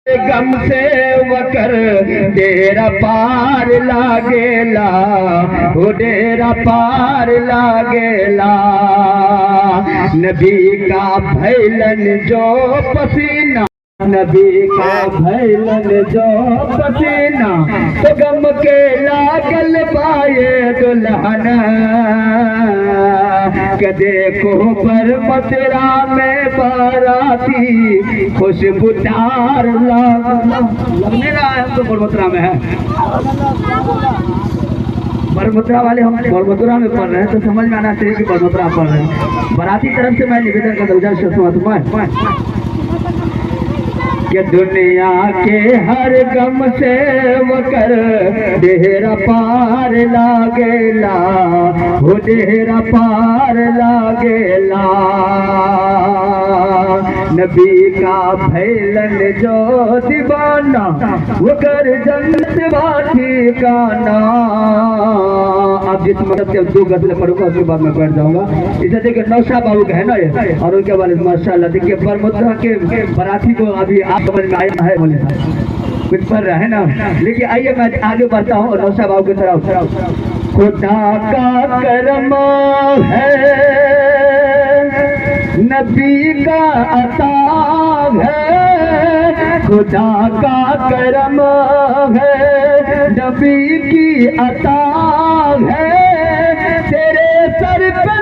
गम से वकर डेरा पार लागेला, वो डेरा पार लागेला। नबी का भैलन जो पसीना, नबी का भैलन जो पसीना, तो गम के लागल पाए दुल्हन के देखो पर मथुरा में बाराती खुशबूदार लगने रहा है। हम तो बड़मथुरा में है, बड़मथुरा वाले हम बड़मथुरा में पढ़ रहे हैं, तो समझ में आना चाहिए कि बड़मथुरा पढ़ रहे हैं। बाराती तरफ से मैं निवेदन करता हूँ कि दुनिया के हर गम से वकर डेरा पार लागेला, वो डेरा पार लागेला। नबी का भैलन जो दीवाना, वो कर जन्नत वाठी गाना। अब जिस मतलब से 2 गज़लें पढ़ूंगा उसके बाद मैं बैठ जाऊंगा। इसे देखिए नौशाद बाबू का है ना ये, और उनके बाद माशाल्लाह देखिए बड़मथुरा के बाराती को अभी आप समझ में आया है, बोले कुछ पढ़ रहा है ना। लेकिन आइए मैं आगे बढ़ता हूँ और नौशाद बाबू की तरफ। खुदा का करम है, नबी का अता है, खुदा का करम है, नबी की अता है। तेरे सर पे